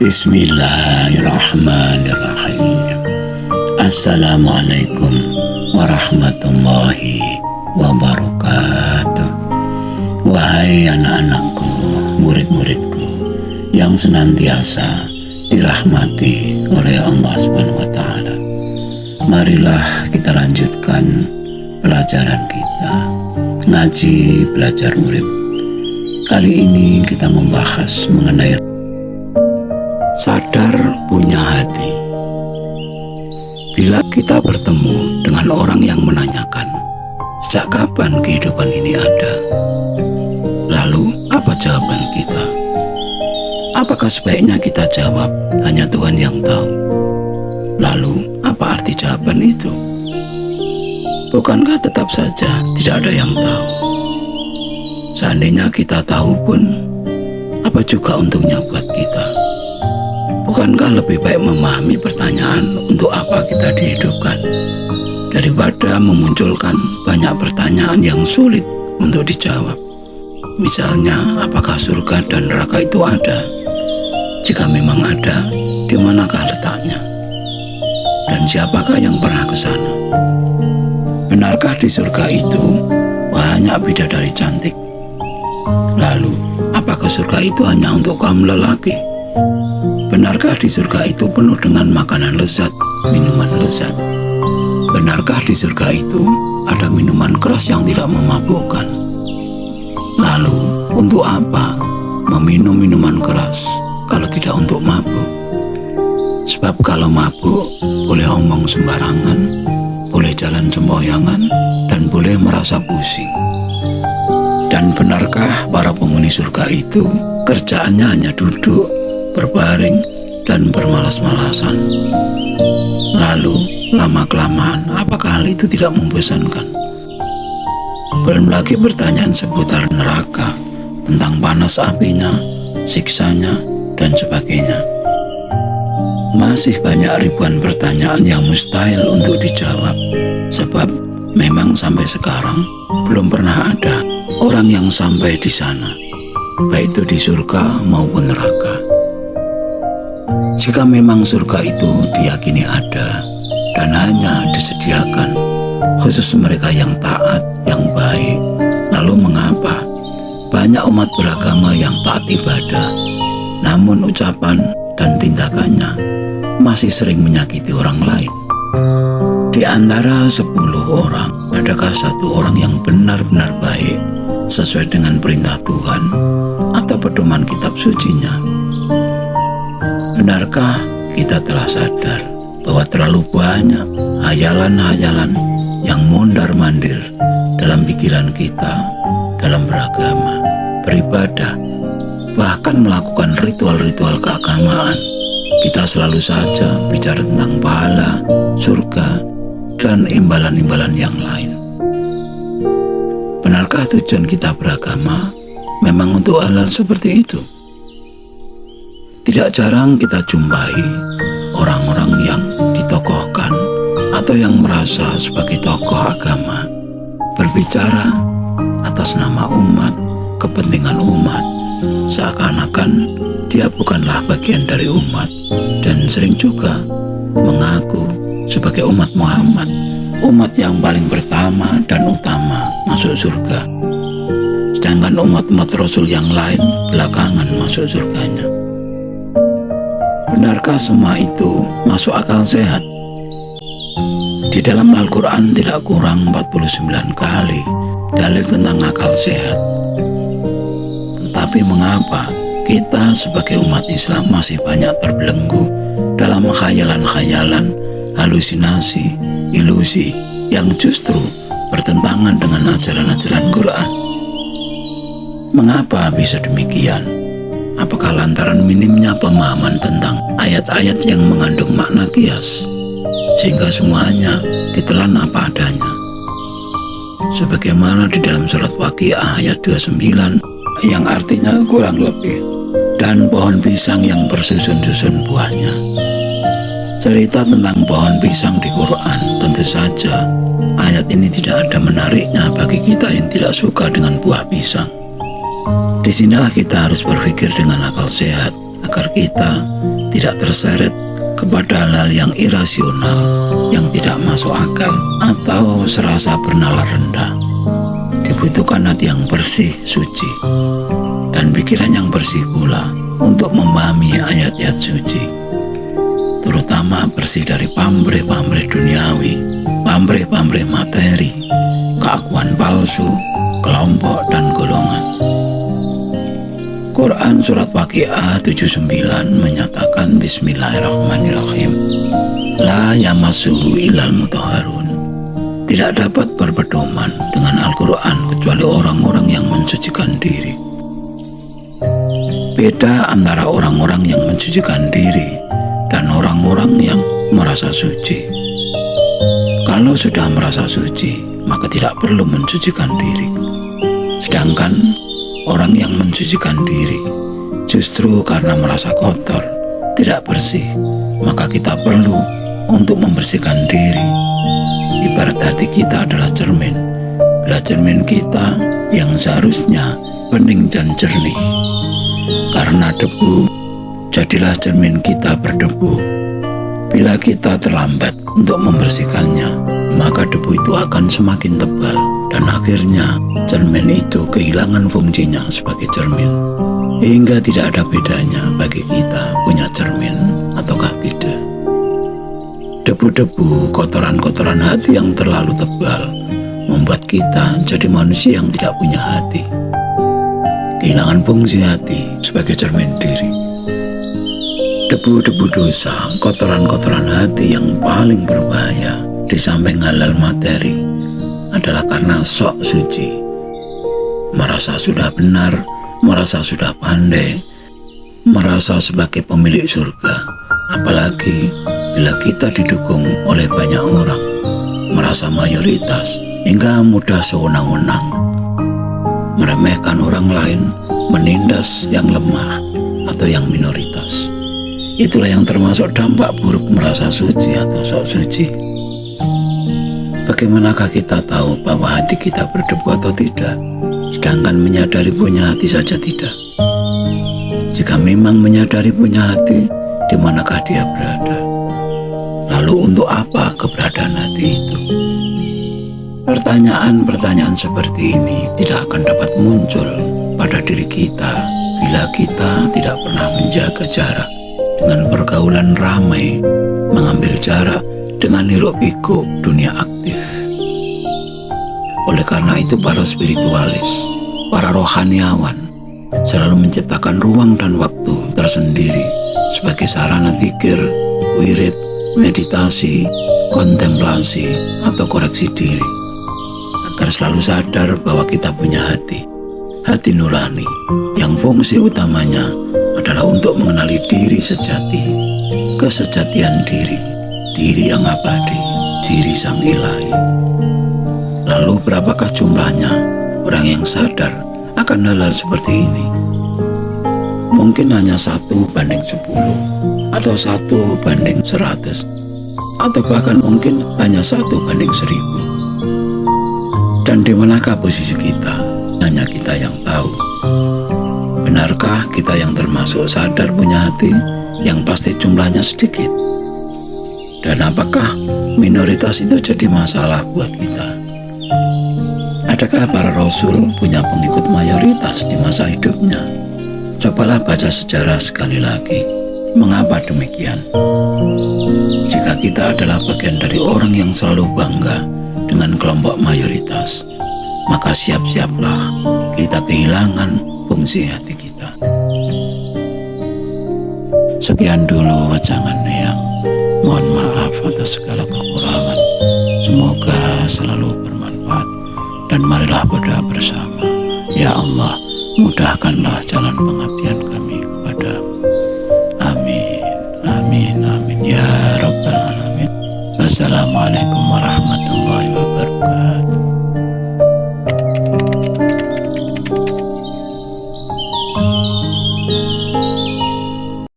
Bismillahirrahmanirrahim. Assalamualaikum warahmatullahi wabarakatuh. Wahai anak-anakku, murid-muridku yang senantiasa dirahmati oleh Allah Subhanahu wa Ta'ala, marilah kita lanjutkan pelajaran kita, ngaji belajar murid. Kali ini kita membahas mengenai sadar punya hati. Bila kita bertemu dengan orang yang menanyakan, sejak kapan kehidupan ini ada? Lalu apa jawaban kita? Apakah sebaiknya kita jawab, hanya Tuhan yang tahu? Lalu apa arti jawaban itu? Bukankah tetap saja tidak ada yang tahu? Seandainya kita tahu pun, apa juga untungnya buat kita? Bukankah lebih baik memahami pertanyaan untuk apa kita dihidupkan daripada memunculkan banyak pertanyaan yang sulit untuk dijawab? Misalnya, apakah surga dan neraka itu ada? Jika memang ada, di manakah letaknya? Dan siapakah yang pernah ke sana? Benarkah di surga itu banyak bidadari cantik? Lalu, apakah surga itu hanya untuk kaum lelaki? Benarkah di surga itu penuh dengan makanan lezat, minuman lezat? Benarkah di surga itu ada minuman keras yang tidak memabukkan? Lalu, untuk apa meminum minuman keras kalau tidak untuk mabuk? Sebab kalau mabuk, boleh omong sembarangan, boleh jalan sempoyangan, dan boleh merasa pusing. Dan benarkah para penghuni surga itu kerjaannya hanya duduk, berbaring, dan bermalas-malasan? Lalu, lama-kelamaan, apakah hal itu tidak membosankan? Belum lagi pertanyaan seputar neraka, tentang panas apinya, siksanya, dan sebagainya. Masih banyak ribuan pertanyaan yang mustahil untuk dijawab, sebab memang sampai sekarang belum pernah ada orang yang sampai di sana, baik itu di surga maupun neraka. Jika memang surga itu diyakini ada dan hanya disediakan khusus mereka yang taat, yang baik, lalu mengapa banyak umat beragama yang taat ibadah, namun ucapan dan tindakannya masih sering menyakiti orang lain? Di antara 10 orang, adakah satu orang yang benar-benar baik sesuai dengan perintah Tuhan atau pedoman kitab sucinya? Benarkah kita telah sadar bahwa terlalu banyak hayalan-hayalan yang mondar-mandir dalam pikiran kita dalam beragama, beribadah, bahkan melakukan ritual-ritual keagamaan? Kita selalu saja bicara tentang pahala, surga, dan imbalan-imbalan yang lain. Benarkah tujuan kita beragama memang untuk hal-hal seperti itu? Tidak jarang kita jumpai orang-orang yang ditokohkan atau yang merasa sebagai tokoh agama berbicara atas nama umat, kepentingan umat, seakan-akan dia bukanlah bagian dari umat, dan sering juga mengaku sebagai umat Muhammad, umat yang paling pertama dan utama masuk surga, sedangkan umat-umat Rasul yang lain belakangan masuk surganya. Benarkah semua itu masuk akal sehat? Di dalam Al-Quran tidak kurang 49 kali dalil tentang akal sehat. Tetapi mengapa kita sebagai umat Islam masih banyak terbelenggu dalam khayalan-khayalan, halusinasi, ilusi yang justru bertentangan dengan ajaran-ajaran Quran? Mengapa bisa demikian? Apakah lantaran minimnya pemahaman tentang ayat-ayat yang mengandung makna kias, sehingga semuanya ditelan apa adanya? Sebagaimana di dalam surat Waqiah ayat 29 yang artinya kurang lebih, dan pohon pisang yang bersusun-susun buahnya. Cerita tentang pohon pisang di Quran, tentu saja ayat ini tidak ada menariknya bagi kita yang tidak suka dengan buah pisang. Disinilah kita harus berpikir dengan akal sehat agar kita tidak terseret kepada hal-hal yang irasional, yang tidak masuk akal atau serasa bernalar rendah. Dibutuhkan hati yang bersih, suci, dan pikiran yang bersih pula untuk memahami ayat-ayat suci, terutama bersih dari pamrih-pamrih duniawi, pamrih-pamrih materi, keakuan palsu, kelompok dan golongan. Quran Surat Waqiah 79 menyatakan Bismillahirrahmanirrahim, La yamassuhu illal mutahharun. Tidak dapat berpedoman dengan Al-Quran kecuali orang-orang yang mensucikan diri. Beda antara orang-orang yang mensucikan diri dan orang-orang yang merasa suci. Kalau sudah merasa suci, maka tidak perlu mensucikan diri. Sedangkan orang yang mensucikan diri justru karena merasa kotor, tidak bersih, maka kita perlu untuk membersihkan diri. Ibarat hati kita adalah cermin. Bila cermin kita yang seharusnya bening dan jernih, karena debu, jadilah cermin kita berdebu. Bila kita terlambat untuk membersihkannya, maka debu itu akan semakin tebal dan akhirnya cermin itu kehilangan fungsinya sebagai cermin, hingga tidak ada bedanya bagi kita punya cermin ataukah tidak. Debu-debu, kotoran-kotoran hati yang terlalu tebal membuat kita jadi manusia yang tidak punya hati, kehilangan fungsi hati sebagai cermin diri. Debu-debu dosa, kotoran-kotoran hati yang paling berbahaya di samping halal materi adalah karena sok suci, merasa sudah benar, merasa sudah pandai, merasa sebagai pemilik surga. Apalagi bila kita didukung oleh banyak orang, merasa mayoritas hingga mudah sewenang-wenang, meremehkan orang lain, menindas yang lemah atau yang minoritas. Itulah yang termasuk dampak buruk merasa suci atau sok suci. Bagaimanakah kita tahu bahwa hati kita berdebu atau tidak, sedangkan menyadari punya hati saja tidak? Jika memang menyadari punya hati, di manakah dia berada? Lalu untuk apa keberadaan hati itu? Pertanyaan-pertanyaan seperti ini tidak akan dapat muncul pada diri kita bila kita tidak pernah menjaga jarak dengan pergaulan ramai, mengambil jarak dengan hiruk-pikuk dunia aktif. Oleh karena itu para spiritualis, para rohaniawan selalu menciptakan ruang dan waktu tersendiri sebagai sarana zikir, wirid, meditasi, kontemplasi, atau koreksi diri, agar selalu sadar bahwa kita punya hati nurani, yang fungsi utamanya adalah untuk mengenali diri sejati, kesejatian diri yang abadi, diri sang ilahi. Lalu berapakah jumlahnya orang yang sadar akan hal-hal seperti ini? Mungkin hanya 1:10, atau 1:100, atau bahkan mungkin hanya 1:1000. Dan di manakah posisi kita? Hanya kita yang tahu. Benarkah kita yang termasuk sadar punya hati yang pasti jumlahnya sedikit? Dan apakah minoritas itu jadi masalah buat kita? Adakah para rasul punya pengikut mayoritas di masa hidupnya? Cobalah baca sejarah sekali lagi. Mengapa demikian? Jika kita adalah bagian dari orang yang selalu bangga dengan kelompok mayoritas, maka siap-siaplah kita kehilangan fungsi hati kita. Sekian dulu wajangan yang mohon maaf atas segala kekurangan. Semoga selalu bermanfaat, dan marilah berdoa bersama. Ya Allah, mudahkanlah jalan pengabdian kami kepadamu. Amin, amin, amin ya rabbal alamin. Wassalamualaikum warahmatullahi wabarakatuh.